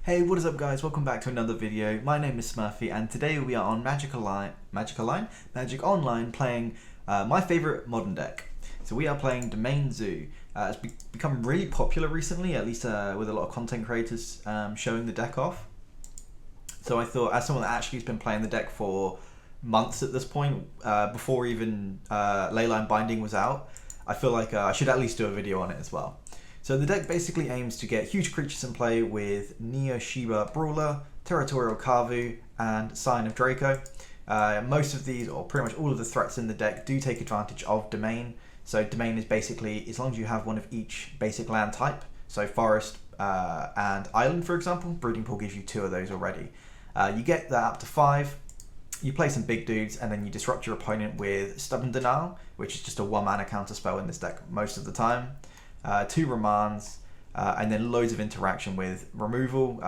Hey, what is up guys? Welcome back to another video. My name is Smurfy and today we are on Magic Online playing my favorite modern deck. So we are playing Domain Zoo. It's become really popular recently, at least with a lot of content creators showing the deck off. So I thought, as someone that actually has been playing the deck for months at this point, before even Leyline Binding was out, I feel like I should at least do a video on it as well. So the deck basically aims to get huge creatures in play with Neo Shiba Brawler, Territorial Kavu, and Sign of Draco. Most of these, or pretty much all of the threats in the deck, do take advantage of Domain. So Domain is basically, as long as you have one of each basic land type, so Forest and Island for example, Breeding Pool gives you 2 of those already. You get that up to 5, you play some big dudes, and then you disrupt your opponent with Stubborn Denial, which is just a 1 mana counter spell in this deck most of the time. 2 Remands, and then loads of interaction with removal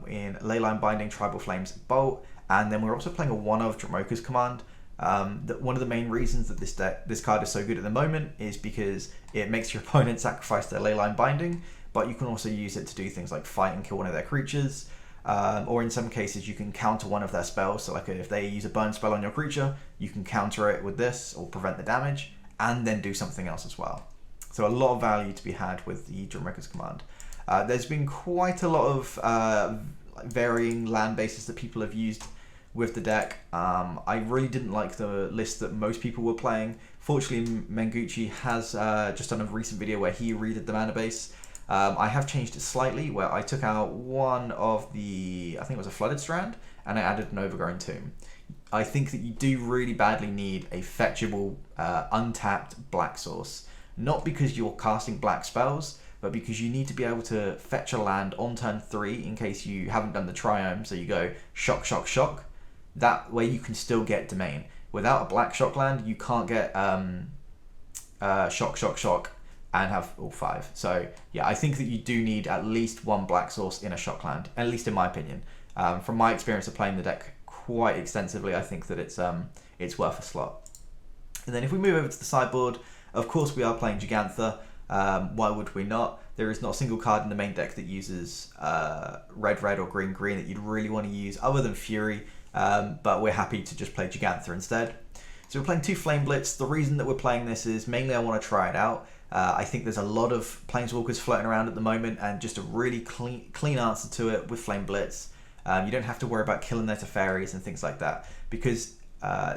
in Leyline Binding, Tribal Flames, Bolt, and then we're also playing a 1-of Dromoka's Command. One of the main reasons that this card is so good at the moment is because it makes your opponent sacrifice their Leyline Binding, but you can also use it to do things like fight and kill one of their creatures, or in some cases you can counter one of their spells. So like if they use a burn spell on your creature, you can counter it with this or prevent the damage, and then do something else as well. So a lot of value to be had with the Dromoka's Command. There's been quite a lot of varying land bases that people have used with the deck. I really didn't like the list that most people were playing. Fortunately, Mengucci has just done a recent video where he redid the mana base. I have changed it slightly, where I took out one of the, I think it was a Flooded Strand, and I added an Overgrown Tomb. I think that you do really badly need a fetchable, untapped black source. Not because you're casting black spells, but because you need to be able to fetch a land on turn 3 in case you haven't done the Triome, so you go shock, shock, shock. That way you can still get Domain. Without a black shock land, you can't get shock, shock, shock and have all 5. So yeah, I think that you do need at least 1 black source in a shock land, at least in my opinion. From my experience of playing the deck quite extensively, I think that it's worth a slot. And then if we move over to the sideboard, of course we are playing Jegantha. Why would we not? There is not a single card in the main deck that uses red red or green green that you'd really want to use other than Fury, but we're happy to just play Jegantha instead. So we're playing 2 Flame Blitz. The reason that we're playing this is mainly I want to try it out. I think there's a lot of Planeswalkers floating around at the moment, and just a really clean answer to it with Flame Blitz. You don't have to worry about killing their Teferis and things like that, because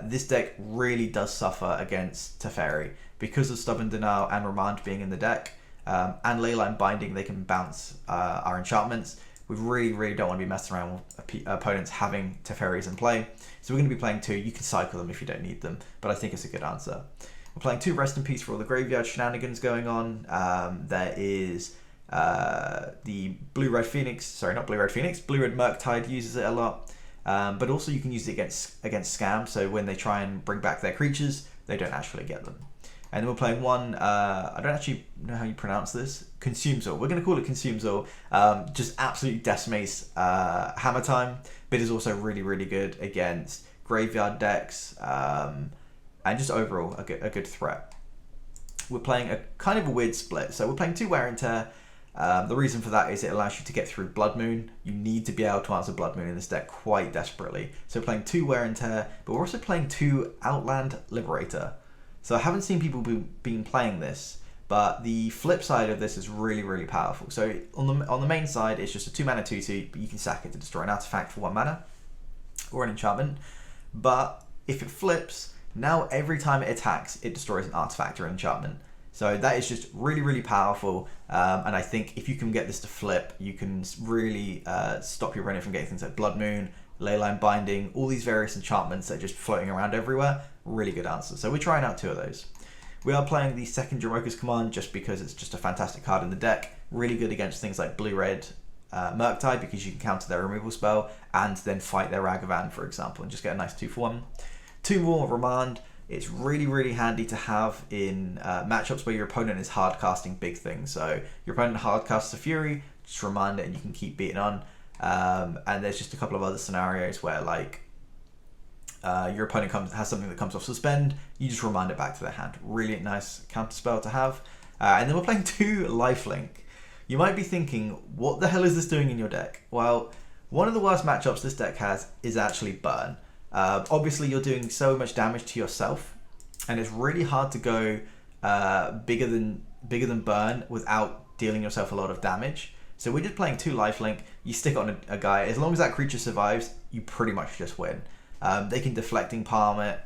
this deck really does suffer against Teferi. Because of Stubborn Denial and Remand being in the deck, and Leyline Binding, they can bounce our enchantments. We really don't want to be messing around with opponents having Teferis in play. So we're going to be playing 2. You can cycle them if you don't need them, but I think it's a good answer. We're playing 2 Rest in Peace for all the graveyard shenanigans going on. There is the Blue-Red Phoenix, Blue-Red Murktide uses it a lot. But also you can use it against scam, so when they try and bring back their creatures, they don't actually get them. And then we're playing one, I don't actually know how you pronounce this, Consumzor. We're going to call it Consumzor. Just absolutely decimates Hammer Time, but is also really good against graveyard decks, and just overall a good threat. We're playing a kind of a weird split. So we're playing 2 Wear and Tear. The reason for that is it allows you to get through Blood Moon. You need to be able to answer Blood Moon in this deck quite desperately. So we're playing 2 Wear and Tear, but we're also playing 2 Outland Liberator. So I haven't seen people been playing this, but the flip side of this is really powerful. So on the main side, it's just a 2 mana 2/2, but you can sack it to destroy an artifact for 1 mana or an enchantment. But if it flips, now every time it attacks, it destroys an artifact or an enchantment. So that is just really powerful, and I think if you can get this to flip, you can really stop your opponent from getting things like Blood Moon, Leyline Binding, all these various enchantments that are just floating around everywhere. Really good answer. So we're trying out 2 of those. We are playing the second Dromoka's Command just because it's just a fantastic card in the deck. Really good against things like Blue-Red Murktide, because you can counter their removal spell and then fight their Ragavan, for example, and just get a nice 2 for 1. 2 more Remand. It's really handy to have in matchups where your opponent is hard casting big things. So your opponent hard casts a Fury, just remind it and you can keep beating on. And there's just a couple of other scenarios where like your opponent has something that comes off suspend, you just remind it back to their hand. Really nice counter spell to have. And then we're playing 2 Lifelink. You might be thinking, what the hell is this doing in your deck? Well, one of the worst matchups this deck has is actually Burn. Obviously, you're doing so much damage to yourself, and it's really hard to go bigger than Burn without dealing yourself a lot of damage. So we're just playing 2 lifelink. You stick on a guy. As long as that creature survives, you pretty much just win. They can deflecting palm it,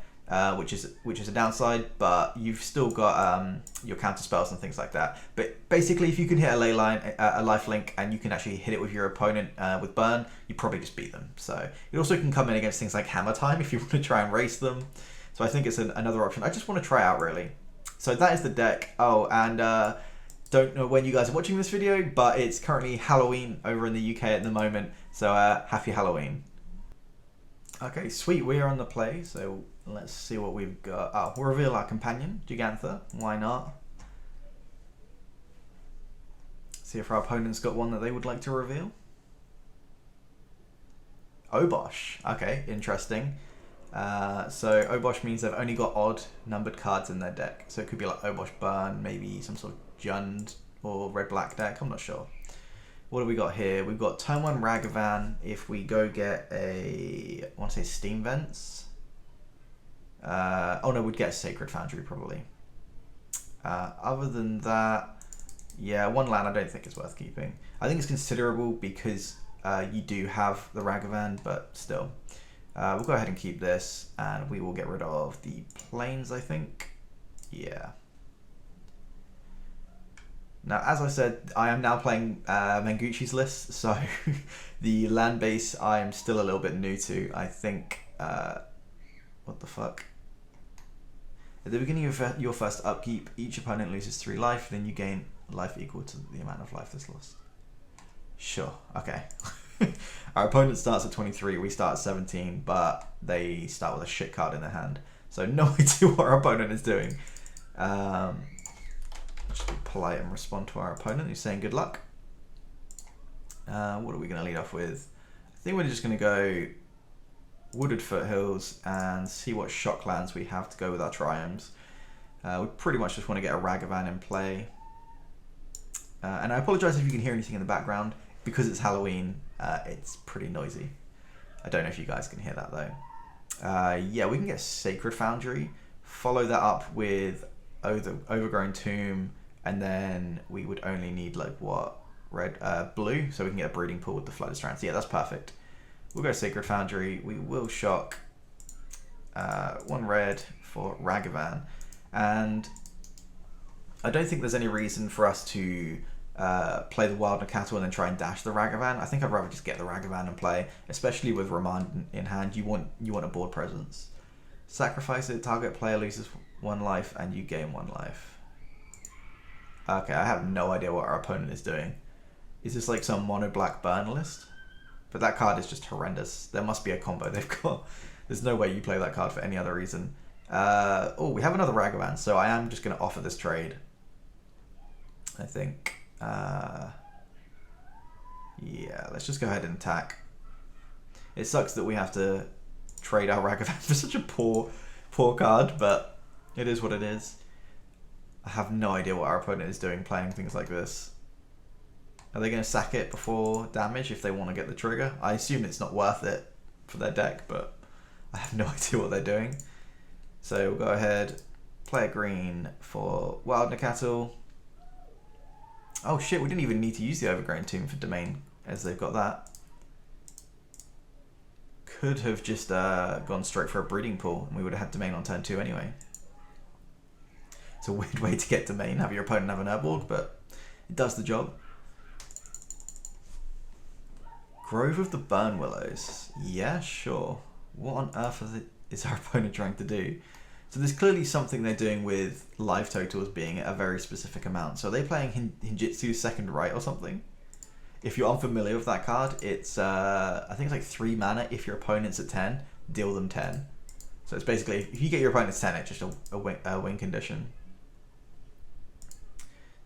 which is a downside, but you've still got your counter spells and things like that. But basically, if you can hit a lifelink, and you can actually hit it with your opponent with Burn, you probably just beat them. So it also can come in against things like Hammer Time if you want to try and race them. So I think it's another option. I just want to try out, really. So that is the deck. Oh, and don't know when you guys are watching this video, but it's currently Halloween over in the UK at the moment. So happy Halloween. Okay, sweet. We are on the play. So let's see what we've got. Oh, we'll reveal our companion, Jegantha. Why not? See if our opponent's got one that they would like to reveal. Obosh. Okay, interesting. So Obosh means they've only got odd numbered cards in their deck. So it could be like Obosh Burn, maybe some sort of Jund or red-black deck. I'm not sure. What do we got here? We've got turn 1 Ragavan. If we go get I want to say Steam Vents. Oh no, we'd get Sacred Foundry probably. Other than that, yeah, 1 land I don't think is worth keeping. I think it's considerable because you do have the Ragavan, but still. We'll go ahead and keep this, and we will get rid of the planes, I think. Yeah. Now, as I said, I am now playing Manguchi's list, so the land base I am still a little bit new to. I think, what the fuck? At the beginning of your first upkeep, each opponent loses 3 life, then you gain life equal to the amount of life that's lost. Sure, okay. Our opponent starts at 23, we start at 17, but they start with a shit card in their hand. So no idea what our opponent is doing. Just be polite and respond to our opponent who's saying good luck. What are we going to lead off with? I think we're just going to go Wooded Foothills and see what Shocklands we have to go with our Triomes. We pretty much just want to get a Ragavan in play. And I apologise if you can hear anything in the background. Because it's Halloween, it's pretty noisy. I don't know if you guys can hear that though. Yeah, we can get Sacred Foundry, follow that up with Overgrown Tomb, and then we would only need like what? Blue, so we can get a breeding pool with the Flooded Strands. Yeah, that's perfect. We'll go Sacred Foundry. We will shock 1 red for Ragavan. And I don't think there's any reason for us to play the Wild Nacatl and then try and dash the Ragavan. I think I'd rather just get the Ragavan and play, especially with Remand in hand. You want a board presence. Sacrifice it, target player loses 1 life and you gain 1 life. Okay, I have no idea what our opponent is doing. Is this like some mono black burn list? But that card is just horrendous. There must be a combo they've got. There's no way you play that card for any other reason. Oh, we have another Ragavan, so I am just going to offer this trade. I think. Yeah, let's just go ahead and attack. It sucks that we have to trade our Ragavan for such a poor card, but it is what it is. I have no idea what our opponent is doing playing things like this. Are they going to sack it before damage if they want to get the trigger? I assume it's not worth it for their deck, but I have no idea what they're doing. So we'll go ahead, play a green for Wild Nacatl. Oh shit, we didn't even need to use the Overgrown Tomb for Domain, as they've got that. Could have just gone straight for a breeding pool, and we would have had Domain on turn 2 anyway. It's a weird way to get Domain, have your opponent have an Urborg, but it does the job. Grove of the Burn Willows. Yeah, sure. What on earth is our opponent trying to do? So there's clearly something they're doing with life totals being at a very specific amount. So are they playing Hinjitsu's Second Right or something? If you're unfamiliar with that card, it's I think it's like 3 mana. If your opponent's at 10, deal them 10. So it's basically, if you get your opponent's 10, it's just a win condition.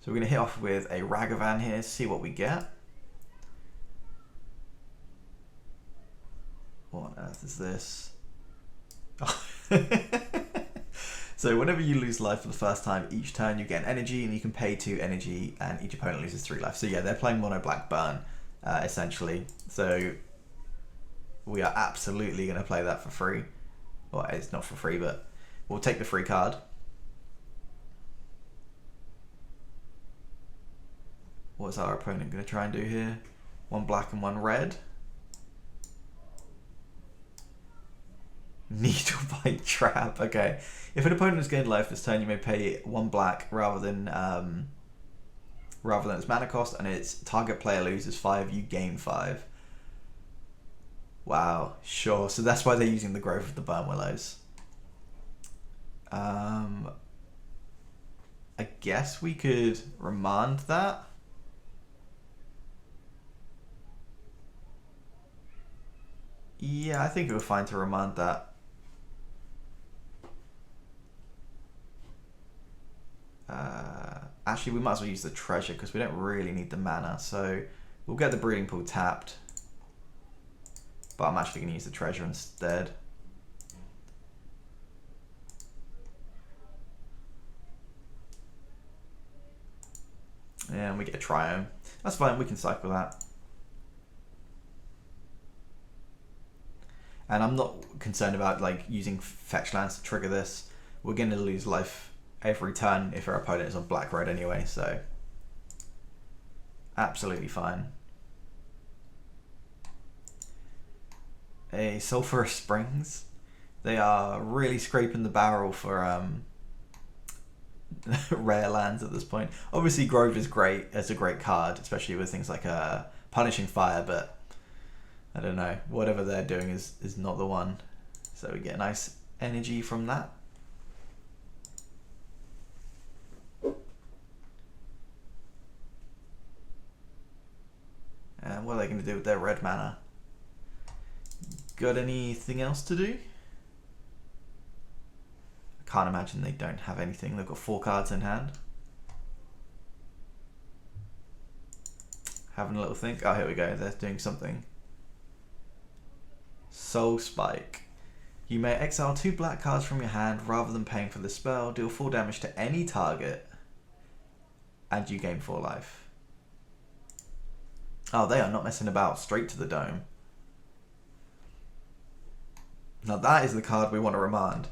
So we're going to hit off with a Ragavan here, see what we get. What on earth is this? Oh. So whenever you lose life for the first time, each turn you get an energy, and you can pay 2 energy, and each opponent loses 3 life. So yeah, they're playing mono black burn, essentially. So we are absolutely going to play that for free. Well, it's not for free, but we'll take the free card. What's our opponent going to try and do here? 1 black and 1 red. Needle bite trap. Okay. If an opponent has gained life this turn, you may pay 1 black rather than its mana cost, and its target player loses 5, you gain 5. Wow, sure. So that's why they're using the Growth of the Burn Willows. I guess we could remand that. Yeah, I think it would fine to remand that. Actually, we might as well use the treasure because we don't really need the mana. So we'll get the breeding pool tapped. But I'm actually going to use the treasure instead. And we get a triome. That's fine, we can cycle that. And I'm not concerned about like using fetch lands to trigger this. We're going to lose life every turn if our opponent is on black-red anyway, so absolutely fine. A Sulphurous Springs. They are really scraping the barrel for rare lands at this point. Obviously Grove is great, it's a great card, especially with things like Punishing Fire, but I don't know, whatever they're doing is not the one. So we get a nice energy from that. And what are they going to do with their red mana? Got anything else to do? I can't imagine they don't have anything. They've got 4 cards in hand. Having a little think. Oh, here we go. They're doing something. Soul Spike. You may exile 2 black cards from your hand rather than paying for the spell. Deal 4 damage to any target. And you gain 4 life. Oh, they are not messing about. Straight to the dome. Now that is the card we want to remand.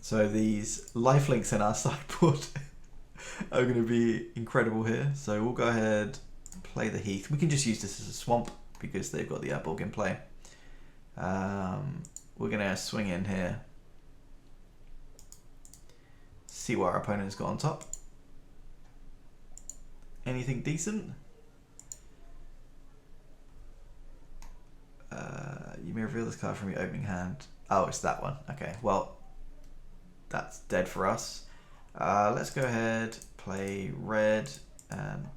So these lifelinks in our sideboard are going to be incredible here. So we'll go ahead and play the Heath. We can just use this as a swamp because they've got the Urborg in play. We're going to swing in here. See what our opponent's got on top. Anything decent? You may reveal this card from your opening hand. Oh, it's that one. Okay, well, that's dead for us. Let's go ahead, play red and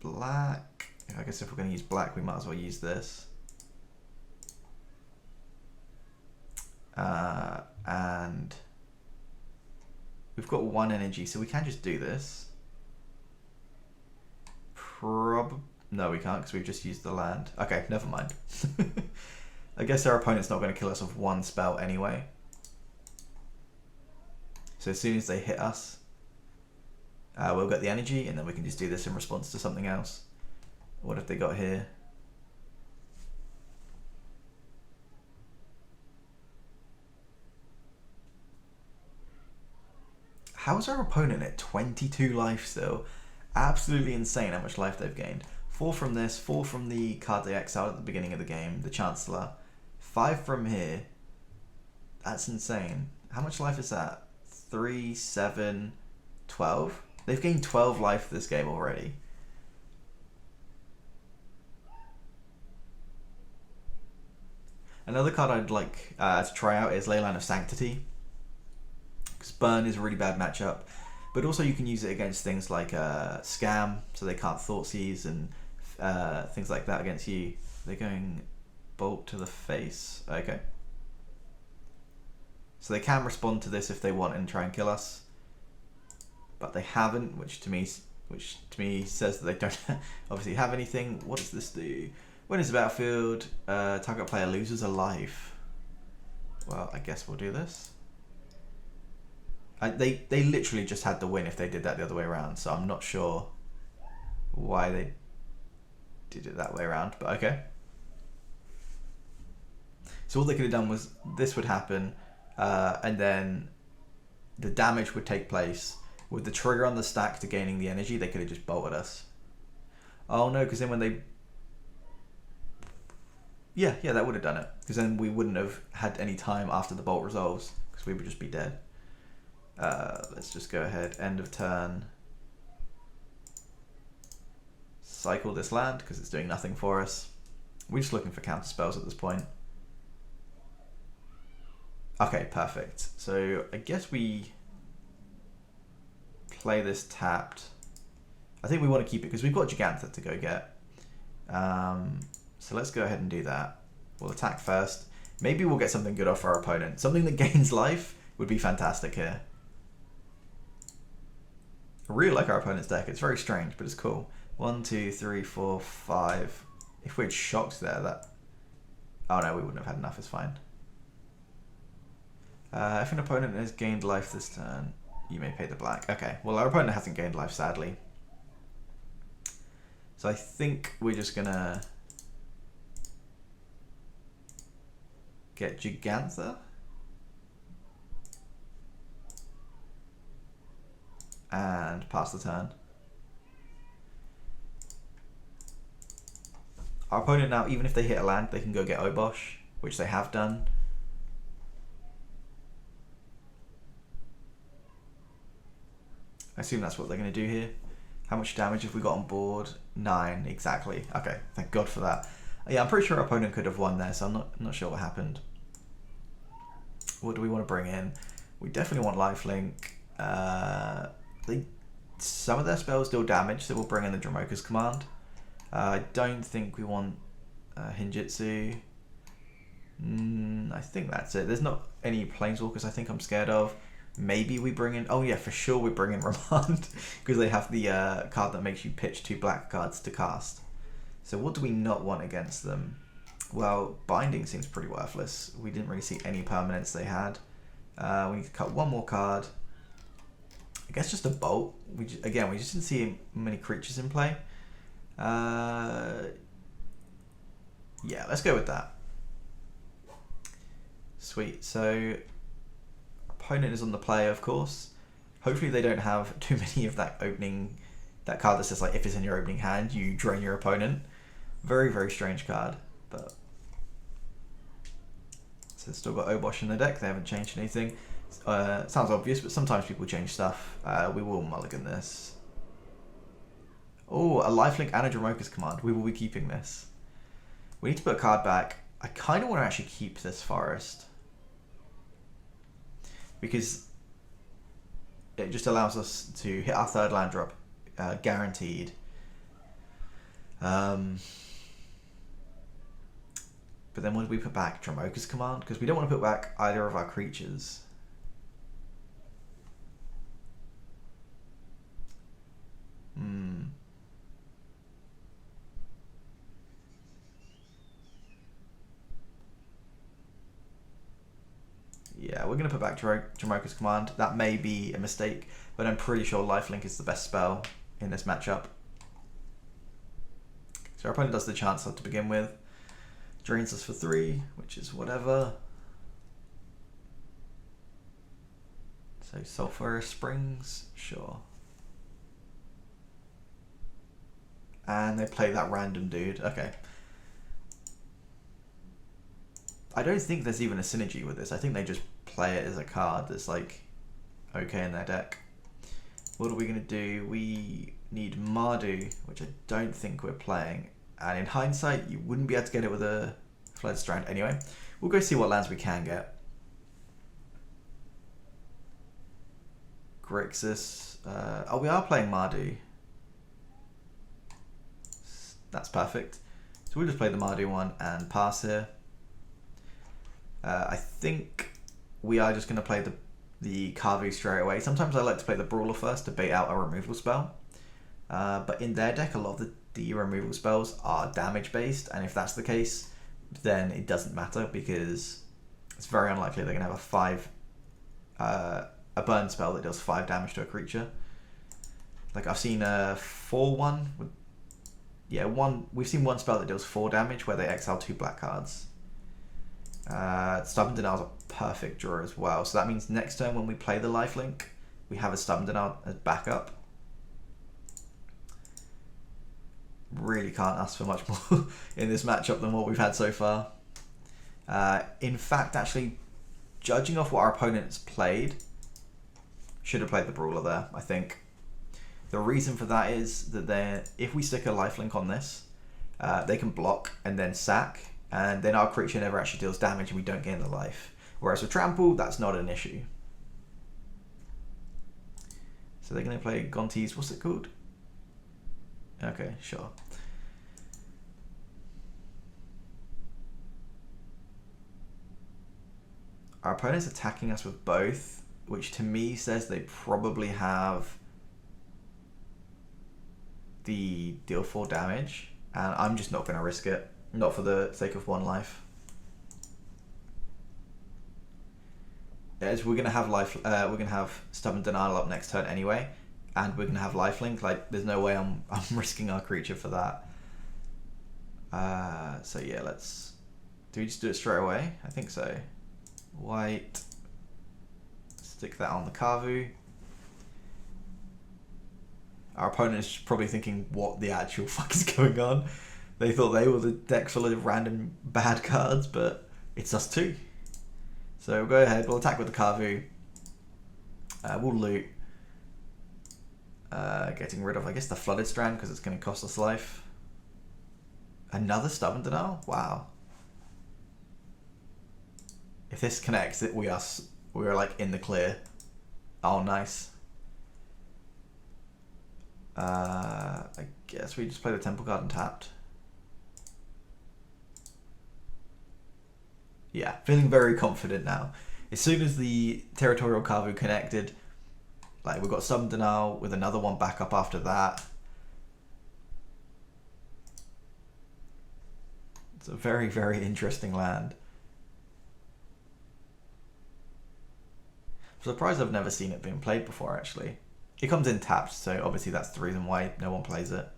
black. I guess if we're going to use black, we might as well use this. And we've got 1 energy, so we can just do this. No, we can't because we've just used the land. Okay, never mind. I guess our opponent's not going to kill us with 1 spell anyway. So as soon as they hit us, we'll get the energy, and then we can just do this in response to something else. What have they got here? How is our opponent at 22 life still? Absolutely insane how much life they've gained. 4 from this, 4 from the card they exiled at the beginning of the game, the Chancellor. 5 from here. That's insane. How much life is that? 3, 7, 12? They've gained 12 life this game already. Another card I'd like to try out is Leyline of Sanctity. Because Burn is a really bad matchup. But also you can use it against things like Scam, so they can't Thoughtseize and things like that against you. They're going Bolt to the face. Okay. So they can respond to this if they want and try and kill us. But they haven't, which to me says that they don't obviously have anything. What does this do? When is the battlefield? Target player loses a life. Well, I guess we'll do this. They literally just had the win if they did that the other way around, so I'm not sure why they did it that way around, but okay. So all they could have done was this would happen, and then the damage would take place. With the trigger on the stack to gaining the energy, they could have just bolted us. Oh no, because then when they... Yeah, that would have done it. Because then we wouldn't have had any time after the bolt resolves, because we would just be dead. Let's just go ahead, end of turn. Cycle this land, because it's doing nothing for us. We're just looking for counter spells at this point. Okay, perfect. So I guess we play this tapped. I think we want to keep it because we've got Gigantha to go get. So let's go ahead and do that. We'll attack first. Maybe we'll get something good off our opponent. Something that gains life would be fantastic here. I really like our opponent's deck. It's very strange, but it's cool. 1, 2, 3, 4, 5. If we'd shocked there, that... Oh no, we wouldn't have had enough. It's fine. If an opponent has gained life this turn, you may pay the black. Okay, well our opponent hasn't gained life, sadly. So I think we're just gonna get Gigantha. And pass the turn. Our opponent now, even if they hit a land, they can go get Obosh, which they have done. I assume that's what they're going to do here. How much damage have we got on board? 9, exactly. Okay, thank God for that. Yeah, I'm pretty sure our opponent could have won there, so I'm not sure what happened. What do we want to bring in? We definitely want Lifelink. Some of their spells deal damage, so we'll bring in the Dromoka's Command. I don't think we want Hinjitsu. I think that's it. There's not any Planeswalkers I think I'm scared of. Maybe we bring in... Oh yeah, for sure we bring in Remand, because they have the card that makes you pitch 2 black cards to cast. So what do we not want against them? Well, Binding seems pretty worthless. We didn't really see any permanents they had. We need to cut 1 more card. I guess just a Bolt. Again, we just didn't see many creatures in play. Yeah, let's go with that. Sweet. So opponent is on the play, of course. Hopefully they don't have too many of that card that says like if it's in your opening hand you drain your opponent. Very, very strange card, but so they've still got Obosh in the deck. They haven't changed anything. Sounds obvious, but sometimes people change stuff. We will mulligan this. Oh, a Lifelink and a Dromoka's Command. We will be keeping this. We need to put a card back. I kind of want to actually keep this Forest, because it just allows us to hit our 3rd land drop, guaranteed. But then what do we put back? Dromoka's Command? Because we don't want to put back either of our creatures. Yeah, we're going to put back Dromoka's Command. That may be a mistake, but I'm pretty sure Lifelink is the best spell in this matchup. So our opponent does the Chancellor to begin with. Drains us for 3, which is whatever. So Sulphurous Springs, sure. And they play that random dude. Okay. I don't think there's even a synergy with this. I think they just play it as a card that's like okay in their deck. What are we going to do? We need Mardu, which I don't think we're playing. And in hindsight, you wouldn't be able to get it with a Fled Strand. Anyway, we'll go see what lands we can get. Grixis. Oh, we are playing Mardu. That's perfect. So we'll just play the Mardu one and pass here. I think we are just going to play the Kavu straight away. Sometimes I like to play the Brawler first to bait out a removal spell. But in their deck, a lot of the removal spells are damage based, and if that's the case, then it doesn't matter because it's very unlikely they're going to have a burn spell that deals 5 damage to a creature. Like I've seen a 4/1 with, yeah, we've seen one spell that deals 4 damage where they exile 2 black cards. Stubborn Denial is a perfect draw as well, so that means next turn when we play the lifelink, we have a Stubborn Denial as backup. Really can't ask for much more in this matchup than what we've had so far. In fact, actually, judging off what our opponents played, should have played the Brawler there, I think. The reason for that is that if we stick a lifelink on this, they can block and then sack, and then our creature never actually deals damage and we don't gain the life. Whereas with Trample, that's not an issue. So they're going to play Gonti's, what's it called? Okay, sure. Our opponent's attacking us with both, which to me says they probably have the deal 4 damage, and I'm just not going to risk it, not for the sake of 1 life. As we're going to have we're going to have Stubborn Denial up next turn anyway, and we're going to have lifelink. Like, there's no way I'm risking our creature for that. So yeah, do we just do it straight away? I think so. White, stick that on the Kavu. Our opponent is probably thinking, what the actual fuck is going on? They thought they were the deck full of random bad cards, but it's us too. So we'll go ahead, we'll attack with the Kavu. We'll loot. Getting rid of, I guess, the Flooded Strand because it's going to cost us life. Another Stubborn Denial? Wow. If this connects, we are like in the clear. Oh, nice. I guess we just play the Temple Garden tapped. Yeah, feeling very confident now. As soon as the Territorial Kavu connected, like we've got Stubborn Denial with another one back up after that. It's a very, very interesting land. I'm surprised I've never seen it being played before, actually. It comes in tapped, so obviously that's the reason why no one plays it.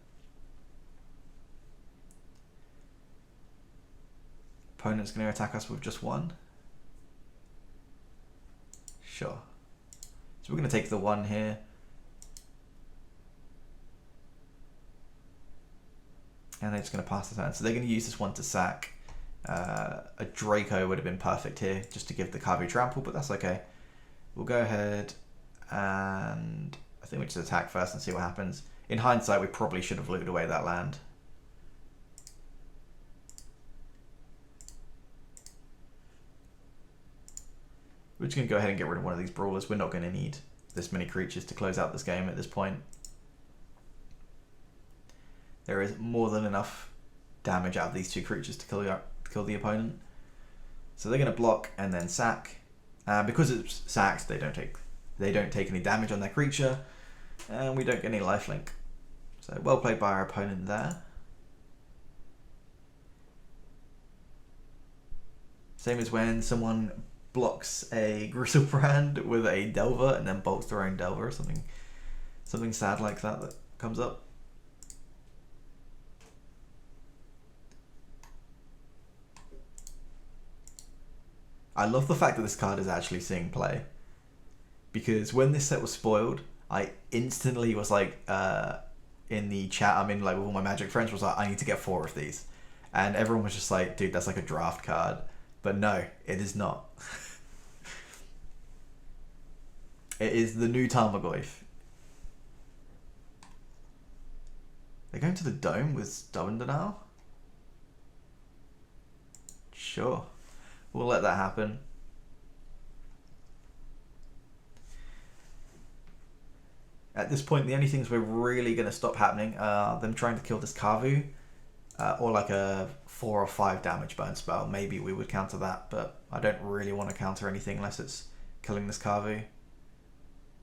Opponent's going to attack us with just 1. Sure. So we're going to take the 1 here. And they're just going to pass the turn. So they're going to use this 1 to sack. A Draco would have been perfect here, just to give the Kavu trample, but that's okay. We'll go ahead and I think we just attack first and see what happens. In hindsight, we probably should have looted away that land. We're just going to go ahead and get rid of one of these Brawlers. We're not going to need this many creatures to close out this game at this point. There is more than enough damage out of these 2 creatures to kill the opponent. So they're going to block and then sack. Because it's sacked, they don't take any damage on their creature, and we don't get any lifelink. So well played by our opponent there. Same as when someone blocks a Griselbrand with a Delver and then bolts their own Delver, or something sad like that comes up. I love the fact that this card is actually seeing play, because when this set was spoiled, I instantly was like, in the chat I'm in, like with all my Magic friends, was like, I need to get 4 of these, and everyone was just like, dude, that's like a draft card. But no, it is not. It is the new Tarmogoyf. They're going to the Dome with Stubborn Denial? Sure. We'll let that happen. At this point, the only things we're really going to stop happening are them trying to kill this Kavu, or like a 4 or 5 damage burn spell. Maybe we would counter that, but I don't really want to counter anything unless it's killing this Kavu.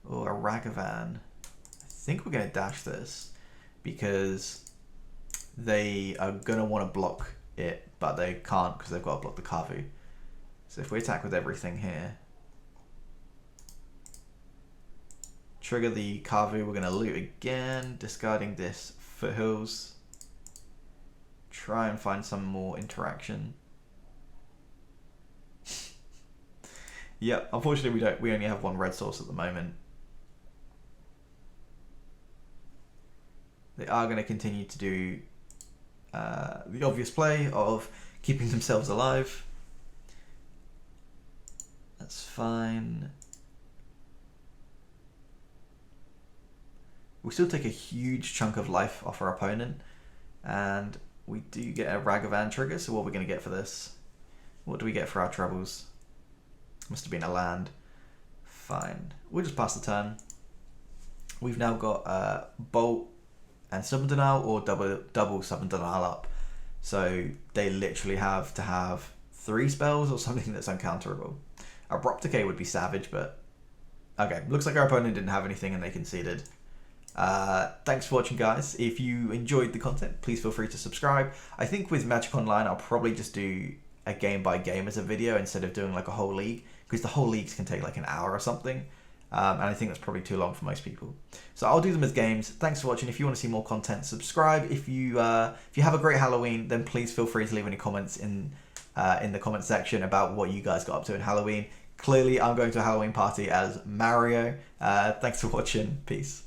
Or a Ragavan. I think we're going to dash this, because they are going to want to block it, but they can't because they've got to block the Kavu. So if we attack with everything here, trigger the Kavu, we're going to loot again, discarding this Foothills. Try and find some more interaction. Yep, unfortunately we only have one red source at the moment. They are going to continue to do the obvious play of keeping themselves alive. That's fine. We still take a huge chunk of life off our opponent, and we do get a Ragavan trigger, so what are we going to get for this? What do we get for our troubles? Must have been a land. Fine. We'll just pass the turn. We've now got Bolt and Summon Denial, or double Summon Denial up. So they literally have to have 3 spells or something that's uncounterable. Abrupt Decay would be savage, but okay. Looks like our opponent didn't have anything and they conceded. Thanks for watching, guys. If you enjoyed the content, please feel free to subscribe. I think with Magic Online, I'll probably just do a game by game as a video instead of doing like a whole league, because the whole leagues can take like an hour or something. And I think that's probably too long for most people. So I'll do them as games. Thanks for watching. If you want to see more content, subscribe. If you have a great Halloween, then please feel free to leave any comments in the comment section about what you guys got up to in Halloween. Clearly, I'm going to a Halloween party as Mario. Thanks for watching. Peace.